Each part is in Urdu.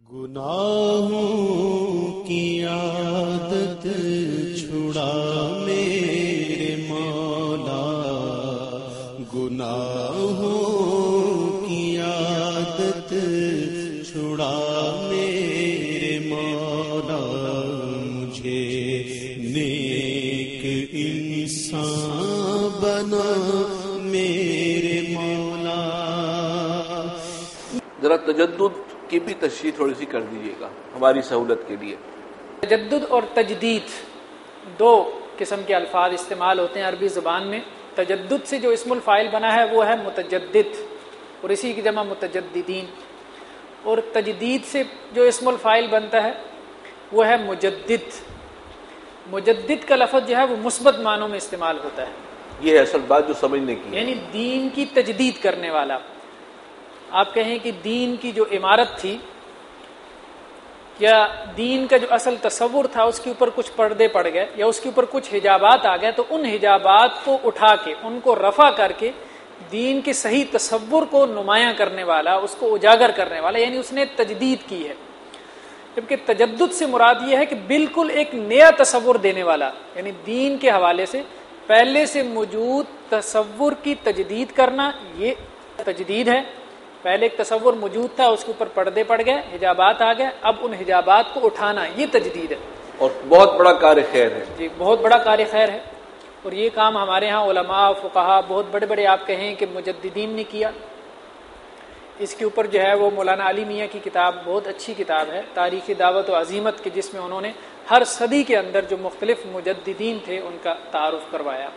گناہوں کی عادت چھڑا میرے مولا، گناہوں کی عادت چھڑا میرے مولا، مجھے نیک انسان بنا میرے مولا۔ ذرا تجدد کی بھی تشریح تھوڑی سی کر دیجیے گا ہماری سہولت کے لیے۔ تجدد اور تجدید دو قسم کے الفاظ استعمال ہوتے ہیں عربی زبان میں۔ تجدد سے جو اسم الفاعل بنا ہے وہ ہے متجدد، اور اسی کی جمع متجددین، اور تجدید سے جو اسم الفاعل بنتا ہے وہ ہے مجدد۔ مجدد کا لفظ جو ہے وہ مثبت معنوں میں استعمال ہوتا ہے، یہ ہے اصل بات جو سمجھنے کی ہے، یعنی دین کی تجدید کرنے والا۔ آپ کہیں کہ دین کی جو عمارت تھی یا دین کا جو اصل تصور تھا اس کے اوپر کچھ پردے پڑ گئے یا اس کے اوپر کچھ حجابات آ گئے، تو ان حجابات کو اٹھا کے ان کو رفع کر کے دین کے صحیح تصور کو نمایاں کرنے والا، اس کو اجاگر کرنے والا، یعنی اس نے تجدید کی ہے۔ جبکہ تجدد سے مراد یہ ہے کہ بالکل ایک نیا تصور دینے والا، یعنی دین کے حوالے سے پہلے سے موجود تصور کی تجدید کرنا، یہ تجدید ہے۔ پہلے ایک تصور موجود تھا، اس کے اوپر پردے پڑ گئے، حجابات آ گئے، اب ان حجابات کو اٹھانا، یہ تجدید ہے، اور بہت بڑا کار خیر ہے۔ جی بہت بڑا کار خیر ہے، اور یہ کام ہمارے ہاں علماء فقہا بہت بڑے بڑے آپ کہیں کہ مجددین نے کیا۔ اس کے اوپر جو ہے وہ مولانا علی میاں کی کتاب بہت اچھی کتاب ہے، تاریخ دعوت و عظیمت کی، جس میں انہوں نے ہر صدی کے اندر جو مختلف مجددین تھے ان کا تعارف کروایا۔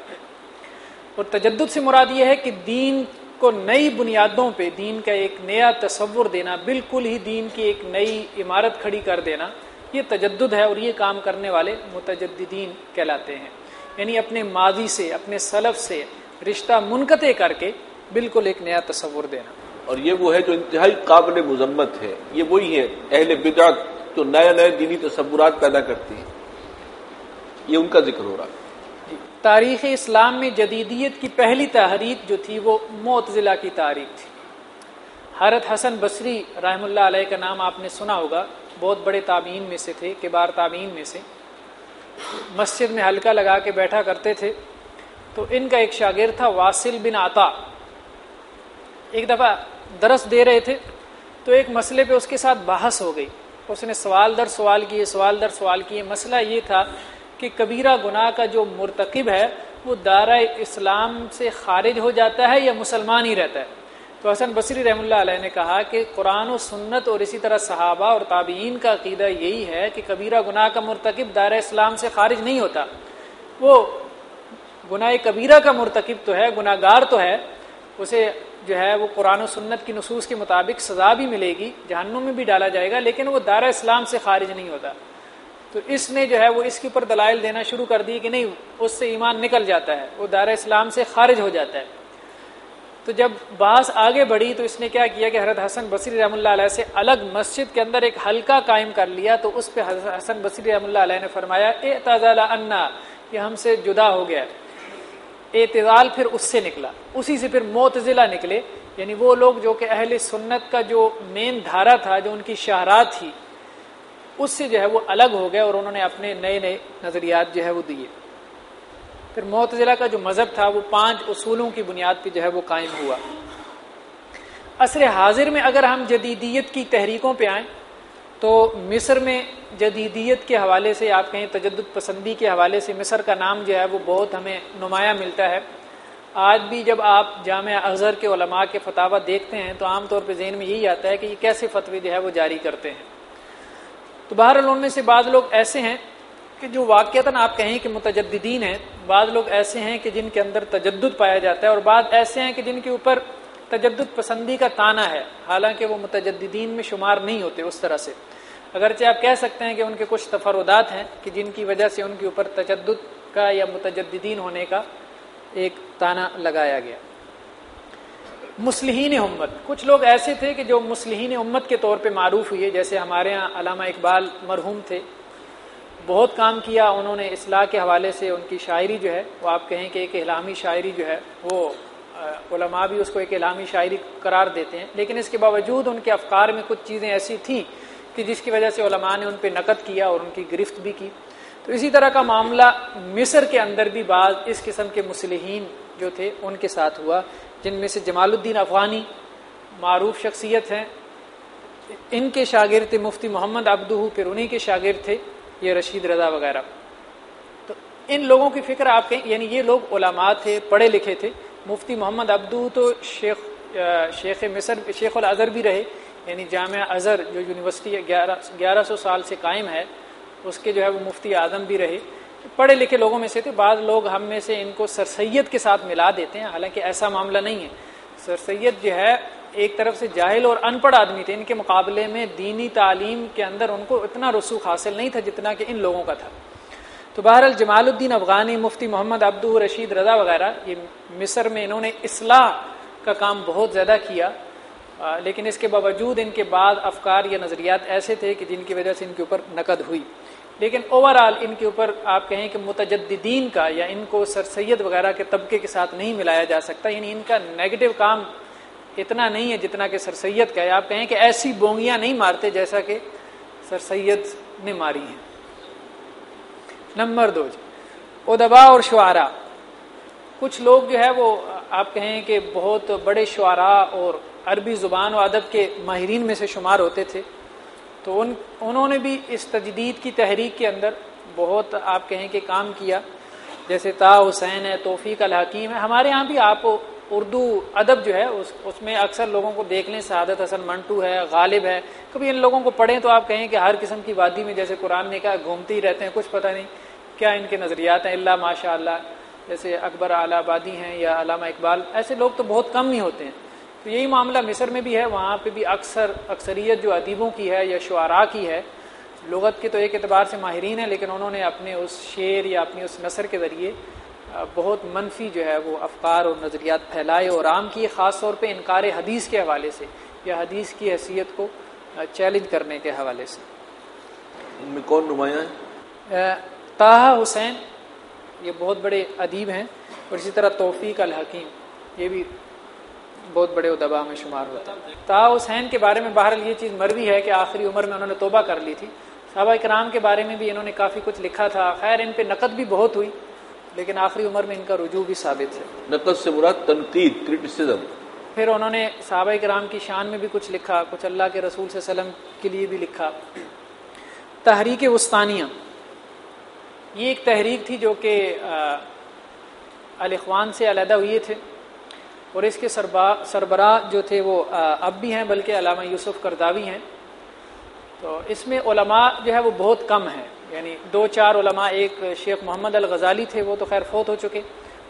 اور تجدد سے مراد یہ ہے کہ دین کو نئی بنیادوں پہ دین کا ایک نیا تصور دینا، بالکل ہی دین کی ایک نئی عمارت کھڑی کر دینا، یہ تجدد ہے، اور یہ کام کرنے والے متجددین کہلاتے ہیں۔ یعنی اپنے ماضی سے، اپنے سلف سے رشتہ منقطع کر کے بالکل ایک نیا تصور دینا۔ اور یہ وہ ہے جو انتہائی قابل مذمت ہے، یہ وہی ہے اہل بدعت جو نئے نئے دینی تصورات پیدا کرتی ہیں، یہ ان کا ذکر ہو رہا ہے۔ تاریخ اسلام میں جدیدیت کی پہلی تحریک جو تھی وہ معتزلہ کی تحریک تھی۔ حضرت حسن بصری رحمہ اللہ علیہ کا نام آپ نے سنا ہوگا، بہت بڑے تابعین میں سے تھے، کبار تابعین میں سے۔ مسجد میں حلقہ لگا کے بیٹھا کرتے تھے، تو ان کا ایک شاگرد تھا واصل بن عطا۔ ایک دفعہ درس دے رہے تھے تو ایک مسئلے پہ اس کے ساتھ بحث ہو گئی، اس نے سوال در سوال کیے، سوال در سوال کیے۔ مسئلہ یہ تھا کہ کبیرہ گناہ کا جو مرتکب ہے وہ دائرہ اسلام سے خارج ہو جاتا ہے یا مسلمان ہی رہتا ہے؟ تو حسن بصری رحمہ اللہ علیہ نے کہا کہ قرآن و سنت اور اسی طرح صحابہ اور تابعین کا عقیدہ یہی ہے کہ کبیرہ گناہ کا مرتکب دائرہ اسلام سے خارج نہیں ہوتا، وہ گناہ کبیرہ کا مرتکب تو ہے، گناہ گار تو ہے، اسے جو ہے وہ قرآن و سنت کی نصوص کے مطابق سزا بھی ملے گی، جہنم میں بھی ڈالا جائے گا، لیکن وہ دائرہ اسلام سے خارج نہیں ہوتا۔ تو اس نے جو ہے وہ اس کے اوپر دلائل دینا شروع کر دی کہ نہیں، اس سے ایمان نکل جاتا ہے، وہ دائرہ اسلام سے خارج ہو جاتا ہے۔ تو جب بحث آگے بڑھی تو اس نے کیا کیا کہ حضرت حسن بصری رحمہ اللہ علیہ سے الگ مسجد کے اندر ایک حلقہ قائم کر لیا، تو اس پہ حضرت حسن بصری رحمہ اللہ علیہ نے فرمایا اعتزل عنا، یہ ہم سے جدا ہو گیا۔ اعتزال پھر اس سے نکلا، اسی سے پھر معتزلہ نکلے، یعنی وہ لوگ جو کہ اہل سنت کا جو مین دھارا تھا، جو ان کی شاہراہ تھی، اس سے جو ہے وہ الگ ہو گئے، اور انہوں نے اپنے نئے نئے نظریات جو ہے وہ دیے۔ پھر معتزلہ کا جو مذہب تھا وہ 5 اصولوں کی بنیاد پہ جو ہے وہ قائم ہوا۔ عصر حاضر میں اگر ہم جدیدیت کی تحریکوں پہ آئیں تو مصر میں جدیدیت کے حوالے سے، آپ کہیں تجدد پسندی کے حوالے سے، مصر کا نام جو ہے وہ بہت ہمیں نمایاں ملتا ہے۔ آج بھی جب آپ جامعہ ازہر کے علماء کے فتاوی دیکھتے ہیں تو عام طور پہ ذہن میں یہی آتا ہے کہ یہ کیسے فتوی جو ہے وہ جاری کرتے ہیں۔ تو بہرحال ان میں سے بعض لوگ ایسے ہیں کہ جو واقعتاً آپ کہیں کہ متجددین ہیں، بعض لوگ ایسے ہیں کہ جن کے اندر تجدد پایا جاتا ہے، اور بعض ایسے ہیں کہ جن کے اوپر تجدد پسندی کا تانا ہے، حالانکہ وہ متجددین میں شمار نہیں ہوتے اس طرح سے، اگرچہ آپ کہہ سکتے ہیں کہ ان کے کچھ تفردات ہیں کہ جن کی وجہ سے ان کے اوپر تجدد کا یا متجددین ہونے کا ایک تانا لگایا گیا۔ مصلحین امت، کچھ لوگ ایسے تھے کہ جو مصلحین امت کے طور پہ معروف ہوئے، جیسے ہمارے ہاں علامہ اقبال مرحوم تھے، بہت کام کیا انہوں نے اصلاح کے حوالے سے۔ ان کی شاعری جو ہے وہ آپ کہیں کہ ایک الہامی شاعری جو ہے، وہ علماء بھی اس کو ایک الہامی شاعری قرار دیتے ہیں، لیکن اس کے باوجود ان کے افکار میں کچھ چیزیں ایسی تھیں کہ کہ جس کی وجہ سے علماء نے ان پہ نقد کیا اور ان کی گرفت بھی کی. تو اسی طرح کا معاملہ مصر کے اندر بھی بعض اس قسم کے مصلحین جو تھے ان کے ساتھ ہوا، جن میں سے جمال الدین افغانی معروف شخصیت ہیں. ان کے شاگرد تھے مفتی محمد عبدہ، پھر انہی کے شاگرد تھے یہ رشید رضا وغیرہ. تو ان لوگوں کی فکر آپ کہیں، یعنی یہ لوگ علماء تھے، پڑھے لکھے تھے. مفتی محمد عبدہ تو شیخ مصر، شیخ الازہر بھی رہے، یعنی جامعہ ازہر جو یونیورسٹی 1100 سال سے قائم ہے اس کے جو ہے وہ مفتی اعظم بھی رہے. پڑھے لکھے لوگوں میں سے تھے. بعض لوگ ہم میں سے ان کو سر سید کے ساتھ ملا دیتے ہیں، حالانکہ ایسا معاملہ نہیں ہے. سر سید جو ہے ایک طرف سے جاہل اور ان پڑھ آدمی تھے، ان کے مقابلے میں دینی تعلیم کے اندر ان کو اتنا رسوخ حاصل نہیں تھا جتنا کہ ان لوگوں کا تھا. تو بہرحال جمال الدین افغانی، مفتی محمد عبدہ، رشید رضا وغیرہ یہ مصر میں انہوں نے اصلاح کا کام بہت زیادہ کیا، لیکن اس کے باوجود ان کے بعد افکار یا نظریات ایسے تھے کہ جن کی وجہ سے ان کے اوپر نقد ہوئی. لیکن اوورآل ان کے اوپر آپ کہیں کہ متجددین کا یا ان کو سر سید وغیرہ کے طبقے کے ساتھ نہیں ملایا جا سکتا، یعنی ان کا نیگیٹو کام اتنا نہیں ہے جتنا کہ سر سید کا ہے. آپ کہیں کہ ایسی بونگیاں نہیں مارتے جیسا کہ سر سید نے ماری ہیں. نمبر 2 ادباء اور شعراء. کچھ لوگ جو ہے وہ آپ کہیں کہ بہت بڑے شعراء اور عربی زبان و ادب کے ماہرین میں سے شمار ہوتے تھے. تو انہوں نے بھی اس تجدید کی تحریک کے اندر بہت آپ کہیں کہ کام کیا، جیسے طاہر حسین ہے، توفیق الحکیم ہے. ہمارے یہاں بھی آپ اردو ادب جو ہے اس میں اکثر لوگوں کو دیکھ لیں، سعادت حسن منٹو ہے، غالب ہے. کبھی ان لوگوں کو پڑھیں تو آپ کہیں کہ ہر قسم کی وادی میں، جیسے قرآن نے کہا، گھومتے ہی رہتے ہیں، کچھ پتہ نہیں کیا ان کے نظریات ہیں، اللہ ماشاء اللہ. جیسے اکبر اعلی آبادی ہیں یا علامہ اقبال، ایسے لوگ تو بہت کم ہی ہوتے ہیں. تو یہی معاملہ مصر میں بھی ہے. وہاں پہ بھی اکثریت جو ادیبوں کی ہے یا شعراء کی ہے، لغت کے تو ایک اعتبار سے ماہرین ہیں، لیکن انہوں نے اپنے اس شعر یا اپنی اس نثر کے ذریعے بہت منفی جو ہے وہ افکار اور نظریات پھیلائے اور عام کیے، خاص طور پہ انکار حدیث کے حوالے سے یا حدیث کی حیثیت کو چیلنج کرنے کے حوالے سے. ان میں کون نمایاں ہیں؟ طاہر حسین یہ بہت بڑے ادیب ہیں، اور اسی طرح توفیق الحکیم یہ بھی بہت بڑے ادباء میں شمار ہوتا ہے. طاہر حسین کے بارے میں بہرحال یہ چیز مروی ہے کہ آخری عمر میں انہوں نے توبہ کر لی تھی. صحابہ کرام کے بارے میں بھی انہوں نے کافی کچھ لکھا تھا. خیر ان پہ نقد بھی بہت ہوئی، لیکن آخری عمر میں ان کا رجوع بھی ثابت ہے. نقد سے مراد تنقید، کرٹیسزم. پھر انہوں نے صحابہ کرام کی شان میں بھی کچھ لکھا، کچھ اللہ کے رسول صلی اللہ علیہ وسلم کے لیے بھی لکھا. تحریک وسطانیہ یہ ایک تحریک تھی جو کہ الاخوان سے علیحدہ ہوئے تھے، اور اس کے سربراہ جو تھے وہ اب بھی ہیں، بلکہ علامہ یوسف قرضاوی ہیں. تو اس میں علماء جو ہے وہ بہت کم ہیں، یعنی 2-4 علماء. ایک شیخ محمد الغزالی تھے، وہ تو خیر فوت ہو چکے،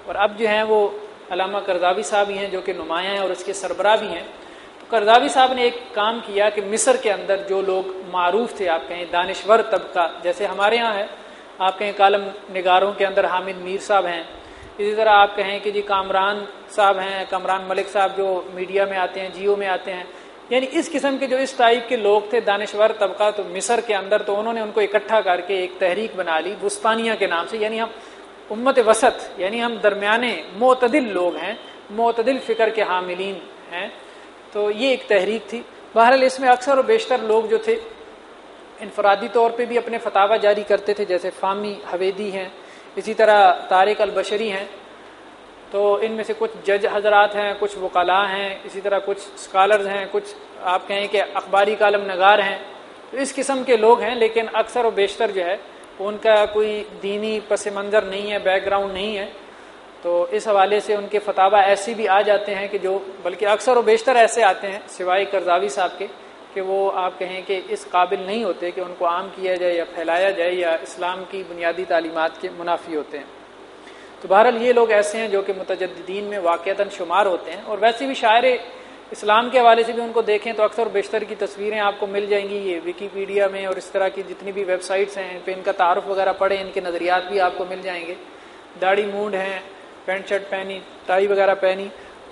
اور اب جو ہیں وہ علامہ قرضاوی صاحب ہی ہیں جو کہ نمایاں ہیں اور اس کے سربراہ بھی ہیں. تو قرضاوی صاحب نے ایک کام کیا کہ مصر کے اندر جو لوگ معروف تھے، آپ کہیں دانشور طبقہ، جیسے ہمارے ہاں ہے، آپ کہیں کالم نگاروں کے اندر حامد میر صاحب ہیں، اسی طرح آپ کہیں کہ جی کامران صاحب ہیں، کامران ملک صاحب جو میڈیا میں آتے ہیں، جیو میں آتے ہیں، یعنی اس قسم کے جو اس ٹائپ کے لوگ تھے دانشور طبقہ تو مصر کے اندر. تو انہوں نے ان کو اکٹھا کر کے ایک تحریک بنا لی وسطانیہ کے نام سے، یعنی ہم امت وسط، یعنی ہم درمیانے معتدل لوگ ہیں، معتدل فکر کے حاملین ہیں. تو یہ ایک تحریک تھی. بہرحال اس میں اکثر و بیشتر لوگ جو تھے انفرادی طور پہ بھی اپنے فتاوی جاری کرتے تھے، جیسے فامی حویدی ہیں، اسی طرح طارق البشری ہیں. تو ان میں سے کچھ جج حضرات ہیں، کچھ وکلاء ہیں، اسی طرح کچھ اسکالرز ہیں، کچھ آپ کہیں کہ اخباری کالم نگار ہیں. تو اس قسم کے لوگ ہیں، لیکن اکثر و بیشتر جو ہے ان کا کوئی دینی پس منظر نہیں ہے، بیک گراؤنڈ نہیں ہے. تو اس حوالے سے ان کے فتاوی ایسی بھی آ جاتے ہیں کہ جو بلکہ اکثر و بیشتر ایسے آتے ہیں سوائے قرضاوی صاحب کے کہ وہ آپ کہیں کہ اس قابل نہیں ہوتے کہ ان کو عام کیا جائے یا پھیلایا جائے یا اسلام کی بنیادی تعلیمات کے منافی ہوتے ہیں. تو بہرحال یہ لوگ ایسے ہیں جو کہ متجددین میں واقعتاً شمار ہوتے ہیں. اور ویسے بھی شاعر اسلام کے حوالے سے بھی ان کو دیکھیں تو اکثر و بیشتر کی تصویریں آپ کو مل جائیں گی یہ ویکیپیڈیا میں، اور اس طرح کی جتنی بھی ویب سائٹس ہیں ان پہ ان کا تعارف وغیرہ پڑھیں، ان کے نظریات بھی آپ کو مل جائیں گے. داڑھی مونڈ ہیں، پینٹ شرٹ پہنی، ٹائی وغیرہ پہنی.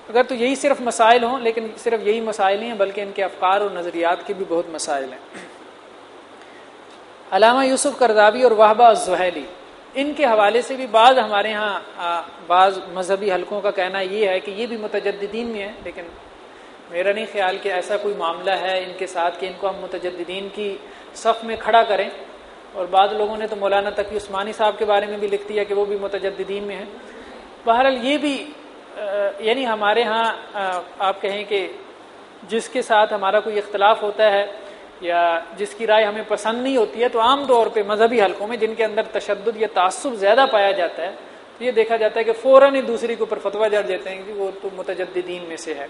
اگر تو یہی صرف مسائل ہوں، لیکن صرف یہی مسائل نہیں ہیں بلکہ ان کے افکار اور نظریات کے بھی بہت مسائل ہیں. علامہ یوسف قرضاوی اور وہبہ الزحیلی ان کے حوالے سے بھی بعض ہمارے ہاں بعض مذہبی حلقوں کا کہنا یہ ہے کہ یہ بھی متجددین میں ہیں، لیکن میرا نہیں خیال کہ ایسا کوئی معاملہ ہے ان کے ساتھ کہ ان کو ہم متجددین کی صف میں کھڑا کریں. اور بعض لوگوں نے تو مولانا تقی عثمانی صاحب کے بارے میں بھی لکھ دیا کہ وہ بھی متجددین میں ہیں. بہرحال یہ بھی یعنی ہمارے ہاں آپ کہیں کہ جس کے ساتھ ہمارا کوئی اختلاف ہوتا ہے یا جس کی رائے ہمیں پسند نہیں ہوتی ہے تو عام طور پہ مذہبی حلقوں میں جن کے اندر تشدد یا تعصب زیادہ پایا جاتا ہے تو یہ دیکھا جاتا ہے کہ فوراً ہی دوسری کے اوپر فتویٰ جڑ دیتے ہیں کہ وہ تو متجددین میں سے ہے.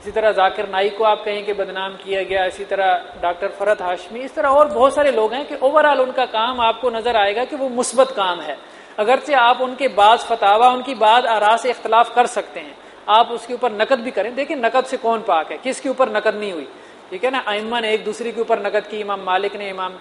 اسی طرح ذاکر نائک کو آپ کہیں کہ بدنام کیا گیا, اسی طرح ڈاکٹر فرحت ہاشمی, اس طرح اور بہت سارے لوگ ہیں کہ اوورآل ان کا کام آپ کو نظر آئے گا کہ وہ مثبت کام ہے. اگرچہ آپ ان کے بعض فتاوا, ان کی بعض آراء سے اختلاف کر سکتے ہیں, آپ اس کے اوپر نقد بھی کریں. دیکھیں نقد سے کون پاک ہے, کس کے اوپر نقد نہیں ہوئی, ٹھیک ہے نا. ائمہ نے ایک دوسرے کے اوپر نقد کی, امام مالک نے امام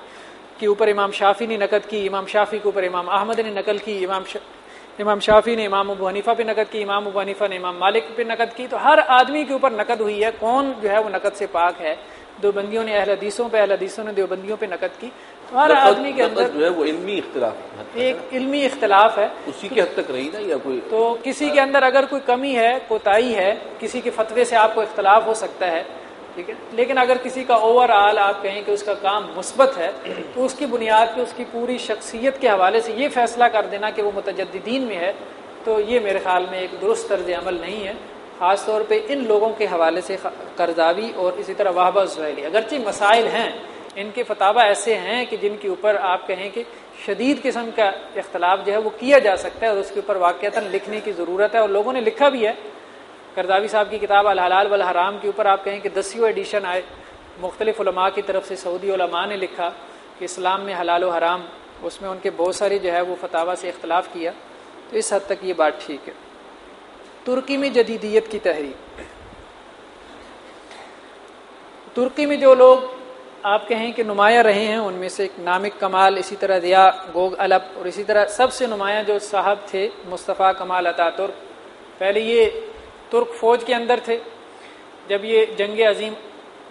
کے اوپر امام شافی نے نقد کی, امام شافی کے اوپر امام احمد نے نقل کی, امام شافی نے امام ابو حنیفہ پہ نقد کی, امام ابو حنیفہ نے امام مالک پہ نقد کی. تو ہر آدمی کے اوپر نقد ہوئی ہے, کون جو ہے وہ نقد سے پاک ہے. دیوبندیوں نے اہل حدیثوں پہ, اہل حدیثوں نے دیوبندیوں پہ نقد کی. تو ہر آدمی کے اندر جو ہے وہ علمی اختلاف ایک علمی اختلاف ہے, اسی کی حد تک رہی نا, یا کوئی تو کسی کے اندر اگر کوئی کمی ہے, کوتاہی ہے, کسی کے فتوے سے آپ کو اختلاف ہو سکتا ہے, ٹھیک ہے. لیکن اگر کسی کا اوور آل آپ کہیں کہ اس کا کام مثبت ہے تو اس کی بنیاد پہ اس کی پوری شخصیت کے حوالے سے یہ فیصلہ کر دینا کہ وہ متجددین میں ہے, تو یہ میرے خیال میں ایک درست طرز عمل نہیں ہے. خاص طور پہ ان لوگوں کے حوالے سے قرضاوی اور اسی طرح وہبہ زویلی, اگرچہ مسائل ہیں, ان کے فتاوی ایسے ہیں کہ جن کے اوپر آپ کہیں کہ شدید قسم کا اختلاف جو ہے وہ کیا جا سکتا ہے اور اس کے اوپر واقعتاً لکھنے کی ضرورت ہے, اور لوگوں نے لکھا بھی ہے. قرضاوی صاحب کی کتاب الحلال والحرام کے اوپر آپ کہیں کہ 10ویں ایڈیشن آئے, مختلف علماء کی طرف سے سعودی علماء نے لکھا کہ اسلام میں حلال و حرام, اس میں ان کے بہت ساری جو ہے وہ فتاوی سے اختلاف کیا. تو اس حد تک یہ بات ٹھیک ہے. ترکی میں جدیدیت کی تحریک, ترکی میں جو لوگ آپ کہیں کہ نمایاں رہے ہیں ان میں سے ایک نامک کمال, اسی طرح ضیاء گوگ الب, اور اسی طرح سب سے نمایاں جو صاحب تھے مصطفیٰ کمال اتا ترک. پہلے یہ ترک فوج کے اندر تھے. جب یہ جنگ عظیم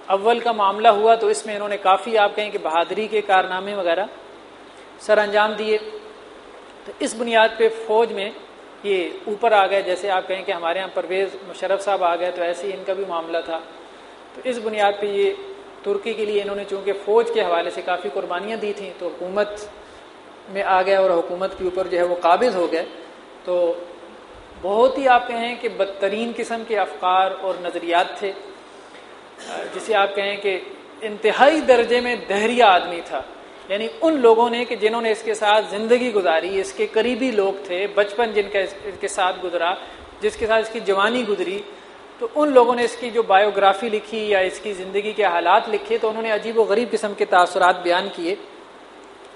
اول کا معاملہ ہوا تو اس میں انہوں نے کافی آپ کہیں کہ بہادری کے کارنامے وغیرہ سر انجام دیے. تو اس بنیاد پہ فوج میں یہ اوپر آ گئے, جیسے آپ کہیں کہ ہمارے ہاں پرویز مشرف صاحب آ گئے تو ایسے ہی ان کا بھی معاملہ تھا. تو اس بنیاد پہ یہ ترکی کے لیے انہوں نے چونکہ فوج کے حوالے سے کافی قربانیاں دی تھیں تو حکومت میں آ گئے اور حکومت کے اوپر جو ہے وہ قابض ہو گئے. تو بہت ہی آپ کہیں کہ بدترین قسم کے افکار اور نظریات تھے, جسے آپ کہیں کہ انتہائی درجے میں دہریہ آدمی تھا. یعنی ان لوگوں نے کہ جنہوں نے اس کے ساتھ زندگی گزاری, اس کے قریبی لوگ تھے, بچپن جن کا اس کے ساتھ گزرا, جس کے ساتھ اس کی جوانی گزری, تو ان لوگوں نے اس کی جو بایوگرافی لکھی یا اس کی زندگی کے حالات لکھے تو انہوں نے عجیب و غریب قسم کے تاثرات بیان کیے.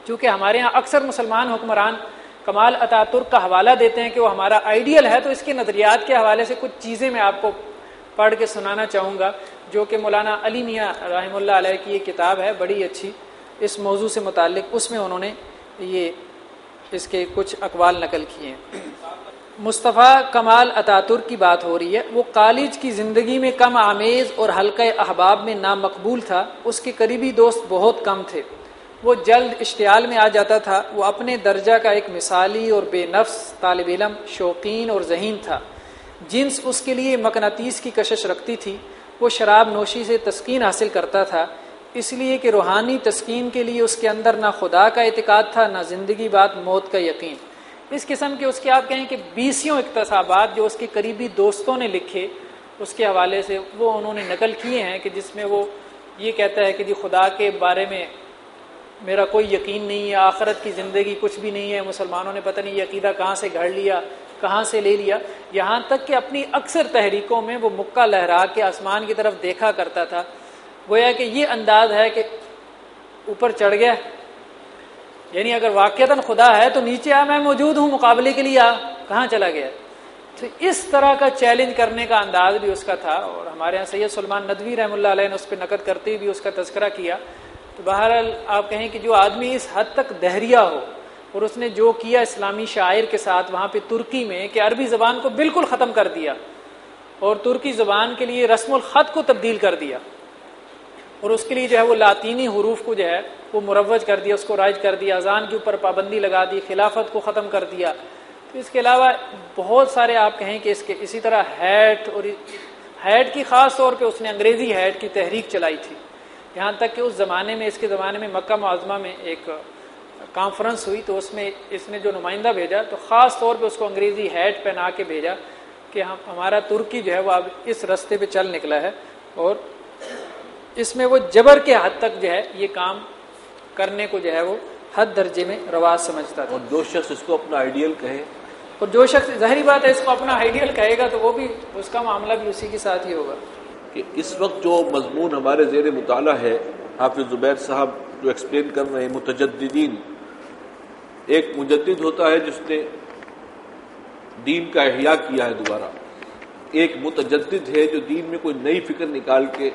چونکہ ہمارے ہاں اکثر مسلمان حکمران کمال اتا ترک کا حوالہ دیتے ہیں کہ وہ ہمارا آئیڈیل ہے, تو اس کے نظریات کے حوالے سے کچھ چیزیں میں آپ کو پڑھ کے سنانا چاہوں گا, جو کہ مولانا علی میاں رحمہ اللہ علیہ کی یہ کتاب ہے بڑی اچھی اس موضوع سے متعلق, اس میں انہوں نے یہ اس کے کچھ اقوال نقل کیے ہیں. مصطفیٰ کمال اتا ترک کی بات ہو رہی ہے. وہ کالج کی زندگی میں کم آمیز اور حلقہ احباب میں نامقبول تھا. اس کے قریبی دوست بہت کم تھے. وہ جلد اشتعال میں آ جاتا تھا. وہ اپنے درجہ کا ایک مثالی اور بے نفس طالب علم, شوقین اور ذہین تھا. جنس اس کے لیے مقناطیس کی کشش رکھتی تھی. وہ شراب نوشی سے تسکین حاصل کرتا تھا, اس لیے کہ روحانی تسکین کے لیے اس کے اندر نہ خدا کا اعتقاد تھا نہ زندگی بعد موت کا یقین. اس قسم کے اس کے آپ کہیں کہ 20 اقتصابات جو اس کے قریبی دوستوں نے لکھے اس کے حوالے سے وہ انہوں نے نقل کیے ہیں, کہ جس میں وہ یہ کہتا ہے کہ جی خدا کے بارے میں میرا کوئی یقین نہیں ہے, آخرت کی زندگی کچھ بھی نہیں ہے, مسلمانوں نے پتہ نہیں یہ عقیدہ کہاں سے گھڑ لیا, کہاں سے لے لیا. یہاں تک کہ اپنی اکثر تحریکوں میں وہ مکہ لہرا کے آسمان کی طرف دیکھا کرتا تھا. گویا کہ یہ انداز ہے کہ اوپر چڑھ گیا, یعنی اگر واقعتاً خدا ہے تو نیچے آ, میں موجود ہوں, مقابلے کے لیے آ, کہاں چلا گیا. تو اس طرح کا چیلنج کرنے کا انداز بھی اس کا تھا. اور ہمارے یہاں سید سلمان ندوی رحمہ اللہ علیہ نے اس پہ نقد کرتے بھی اس کا تذکرہ کیا. تو بہرحال آپ کہیں کہ جو آدمی اس حد تک دہریہ ہو اور اس نے جو کیا اسلامی شاعر کے ساتھ وہاں پہ ترکی میں, کہ عربی زبان کو بالکل ختم کر دیا اور ترکی زبان کے لیے رسم الخط کو تبدیل کر دیا, اور اس کے لیے جو ہے وہ لاطینی حروف کو جو ہے وہ مروج کر دیا, اس کو رائج کر دیا, اذان کے اوپر پابندی لگا دی, خلافت کو ختم کر دیا. تو اس کے علاوہ بہت سارے آپ کہیں کہ اس کے اسی طرح ہیٹ اور ہیڈ کی خاص طور پہ اس نے انگریزی ہیڈ کی تحریک چلائی تھی، یہاں تک کہ اس زمانے میں، اس کے زمانے میں مکہ معظمہ میں ایک کانفرنس ہوئی تو اس میں اس نے جو نمائندہ بھیجا تو خاص طور پہ اس کو انگریزی ہیڈ پہنا کے بھیجا کہ ہمارا ترکی جو ہے وہ اب اس راستے پہ چل نکلا ہے، اور اس میں وہ جبر کے حد تک جو ہے یہ کام کرنے کو جو ہے وہ حد درجے میں روا سمجھتا تھا۔ اور جو شخص اس کو اپنا آئیڈیل کہے، اور جو شخص ظاہری بات ہے اس کو اپنا آئیڈیل کہے گا تو وہ بھی اس کا معاملہ بھی اسی کے ساتھ ہی ہوگا۔ کہ اس وقت جو مضمون ہمارے زیر مطالعہ ہے، حافظ زبیر صاحب جو ایکسپلین کر رہے ہیں، متجددین، ایک مجدد ہوتا ہے جس نے دین کا احیاء کیا ہے دوبارہ، ایک متجدد ہے جو دین میں کوئی نئی فکر نکال کے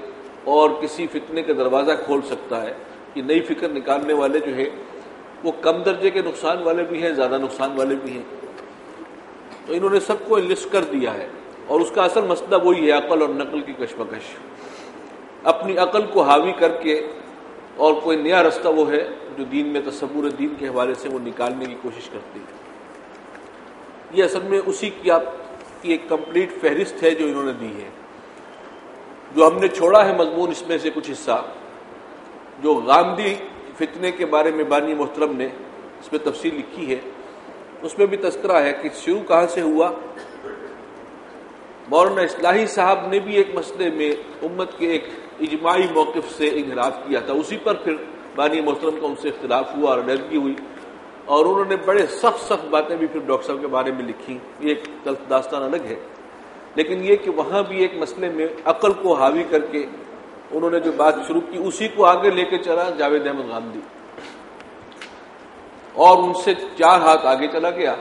اور کسی فتنے کا دروازہ کھول سکتا ہے۔ یہ نئی فکر نکالنے والے جو ہے وہ کم درجے کے نقصان والے بھی ہیں، زیادہ نقصان والے بھی ہیں، تو انہوں نے سب کو لسٹ کر دیا ہے، اور اس کا اصل مسئلہ وہی ہے، عقل اور نقل کی کشمکش۔ اپنی عقل کو حاوی کر کے اور کوئی نیا رستہ وہ ہے جو دین میں تصور دین کے حوالے سے وہ نکالنے کی کوشش کرتی ہے۔ یہ اصل میں اسی کی آپ کی ایک کمپلیٹ فہرست ہے جو انہوں نے دی ہے۔ جو ہم نے چھوڑا ہے مضمون، اس میں سے کچھ حصہ جو غامدی فتنے کے بارے میں بانی محترم نے اس میں تفصیل لکھی ہے، اس میں بھی تذکرہ ہے کہ شروع کہاں سے ہوا۔ مولانا اصلاحی صاحب نے بھی ایک مسئلے میں امت کے ایک اجماعی موقف سے انحراف کیا تھا، اسی پر پھر بانی محترم کا ان سے اختلاف ہوا اور علیحدگی ہوئی، اور انہوں نے بڑے سخت باتیں بھی پھر ڈاکٹر صاحب کے بارے میں لکھی۔ یہ ایک داستان الگ ہے، لیکن یہ کہ وہاں بھی ایک مسئلے میں عقل کو حاوی کر کے انہوں نے جو بات شروع کی اسی کو آگے لے کے چلا جاوید احمد غامدی، اور ان سے 4 ہاتھ آگے چلا گیا،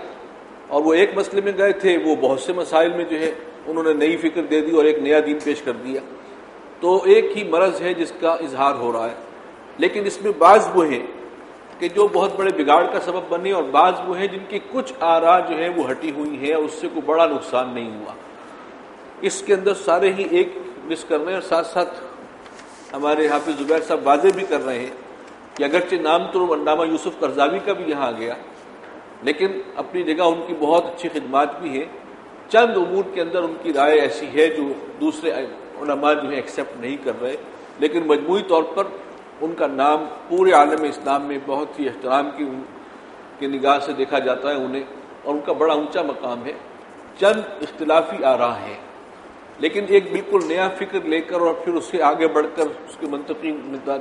اور وہ ایک مسئلے میں گئے تھے، وہ بہت سے مسائل میں جو ہے انہوں نے نئی فکر دے دی اور ایک نیا دین پیش کر دیا۔ تو ایک ہی مرض ہے جس کا اظہار ہو رہا ہے، لیکن اس میں بعض وہ ہیں کہ جو بہت بڑے بگاڑ کا سبب بنے، اور بعض وہ ہیں جن کی کچھ آراء جو ہیں وہ ہٹی ہوئی ہیں اور اس سے کوئی بڑا نقصان نہیں ہوا۔ اس کے اندر سارے ہی ایک مس کر رہے ہیں، اور ساتھ ساتھ ہمارے حافظ زبیر صاحب واضح بھی کر رہے ہیں کہ اگرچہ نام تو علامہ یوسف قرضاوی کا بھی یہاں آ گیا، لیکن اپنی جگہ ان کی بہت اچھی خدمات بھی ہیں۔ چند امور کے اندر ان کی رائے ایسی ہے جو دوسرے علماء جو ہیں ایکسیپٹ نہیں کر رہے، لیکن مجموعی طور پر ان کا نام پورے عالم اسلام میں بہت ہی احترام کی نگاہ سے دیکھا جاتا ہے انہیں، اور ان کا بڑا اونچا مقام ہے۔ چند اختلافی آراء ہیں، لیکن ایک بالکل نیا فکر لے کر اور پھر اس سے آگے بڑھ کر اس کے منطقی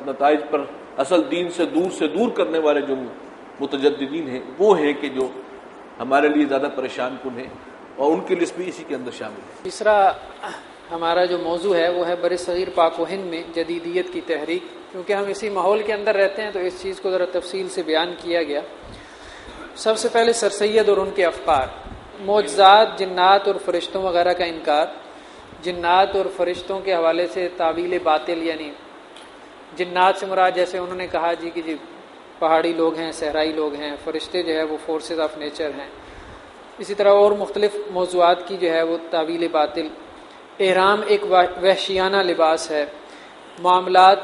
نتائج پر اصل دین سے دور کرنے والے جو متجددین ہیں، وہ ہیں کہ جو ہمارے لیے زیادہ پریشان کن ہیں، اور ان کی لسٹ بھی اسی کے اندر شامل ہے۔ تیسرا ہمارا جو موضوع ہے وہ ہے بر صغیر پاک و ہند میں جدیدیت کی تحریک۔ کیونکہ ہم اسی ماحول کے اندر رہتے ہیں تو اس چیز کو ذرا تفصیل سے بیان کیا گیا۔ سب سے پہلے سر سید اور ان کے افکار، معجزات، جنات اور فرشتوں وغیرہ کا انکار۔ جنات اور فرشتوں کے حوالے سے تعویل باطل، یعنی جنات سے مراد جیسے انہوں نے کہا کہ جی پہاڑی لوگ ہیں، صحرائی لوگ ہیں، فرشتے جو ہے وہ فورسز آف نیچر ہیں۔ اسی طرح اور مختلف موضوعات کی جو ہے وہ تعویل باطل۔ احرام ایک وحشیانہ لباس ہے۔ معاملات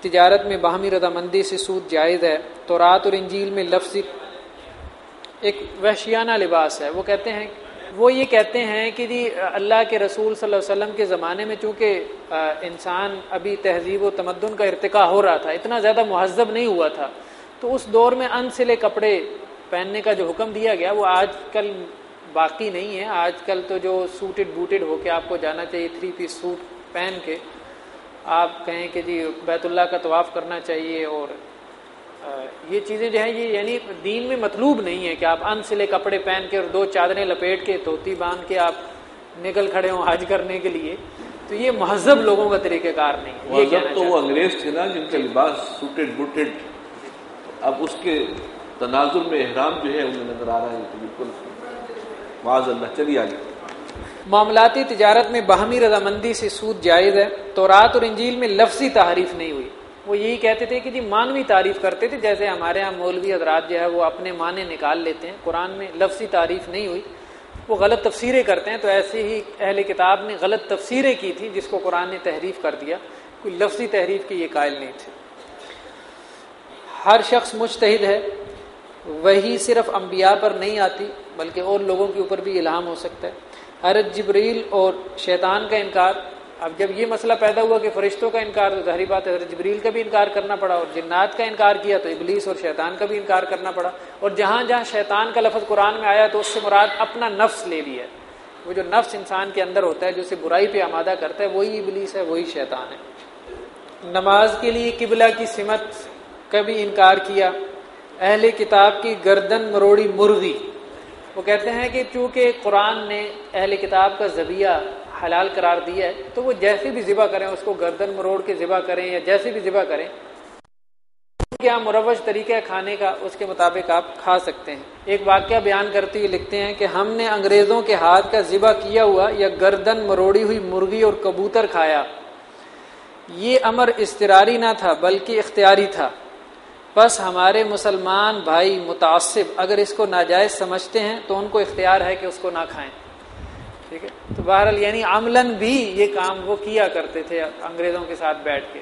تجارت میں باہمی رضامندی سے سود جائز ہے۔ تورات اور انجیل میں لفظی ایک وحشیانہ لباس ہے۔ وہ یہ کہتے ہیں کہ جی اللہ کے رسول صلی اللہ علیہ وسلم کے زمانے میں چونکہ انسان ابھی تہذیب و تمدن کا ارتقاء ہو رہا تھا، اتنا زیادہ مہذب نہیں ہوا تھا، تو اس دور میں ان سلے کپڑے پہننے کا جو حکم دیا گیا وہ آج کل باقی نہیں ہے۔ آج کل تو جو سوٹڈ بوٹڈ ہو کے آپ کو جانا چاہیے، 3 پیس سوٹ پہن کے آپ کہیں کہ جی بیت اللہ کا طواف کرنا چاہیے، اور یہ چیزیں جو ہیں یہ یعنی دین میں مطلوب نہیں ہے کہ آپ ان سلے کپڑے پہن کے اور 2 چادریں لپیٹ کے دھوتی باندھ کے آپ نکل کھڑے ہوں حج کرنے کے لیے، تو یہ مہذب لوگوں کا طریقہ کار نہیں ہے۔ مہذب تو وہ انگریز تھے نا جن کا لباس سوٹڈ بوٹڈ، اب اس کے تناظر میں احرام جو ہے انہیں نظر آ رہا ہے، تو بالکل معاذ اللہ۔ چلیے آگے۔ معاملاتی تجارت میں باہمی رضامندی سے سود جائز ہے۔ تورات اور انجیل میں لفظی تحریف نہیں ہوئی۔ وہ یہی کہتے تھے کہ جی مانوی تعریف کرتے تھے، جیسے ہمارے ہاں مولوی حضرات جو ہے وہ اپنے معنی نکال لیتے ہیں۔ قرآن میں لفظی تعریف نہیں ہوئی، وہ غلط تفسیریں کرتے ہیں، تو ایسے ہی اہل کتاب نے غلط تفسیریں کی تھی جس کو قرآن نے تحریف کر دیا، کوئی لفظی تحریف کے یہ قائل نہیں تھے۔ ہر شخص مجتہد ہے، وہی صرف انبیاء پر نہیں آتی بلکہ اور لوگوں کے اوپر بھی الہام ہو سکتا ہے۔ حضرت جبریل اور شیطان کا انکار. اب جب یہ مسئلہ پیدا ہوا کہ فرشتوں کا انکار، تو ظاہری بات ہے حضرت جبریل کا بھی انکار کرنا پڑا، اور جنات کا انکار کیا تو ابلیس اور شیطان کا بھی انکار کرنا پڑا. اور جہاں جہاں شیطان کا لفظ قرآن میں آیا تو اس سے مراد اپنا نفس لے لیا. وہ جو نفس انسان کے اندر ہوتا ہے جو اسے برائی پہ آمادہ کرتا ہے، وہی ابلیس ہے، وہی شیطان ہے. نماز کے لیے قبلہ کی سمت کا بھی انکار کیا. اہل کتاب کی گردن مروڑی مرغی، وہ کہتے ہیں کہ چونکہ قرآن نے اہل کتاب کا ذبیحہ حلال قرار دیا ہے تو وہ جیسے بھی ذبح کریں، اس کو گردن مروڑ کے ذبح کریں یا جیسے بھی ذبح کریں، کیا مروج طریقہ کھانے کا اس کے مطابق آپ کھا سکتے ہیں. ایک واقعہ بیان کرتے ہوئے لکھتے ہیں کہ ہم نے انگریزوں کے ہاتھ کا ذبح کیا ہوا یا گردن مروڑی ہوئی مرغی اور کبوتر کھایا. یہ امر اضطراری نہ تھا بلکہ اختیاری تھا. بس ہمارے مسلمان بھائی متعصب اگر اس کو ناجائز سمجھتے ہیں تو ان کو اختیار ہے کہ اس کو نہ کھائیں. ٹھیک ہے، تو بہرحال یعنی عملاً بھی یہ کام وہ کیا کرتے تھے انگریزوں کے ساتھ بیٹھ کے.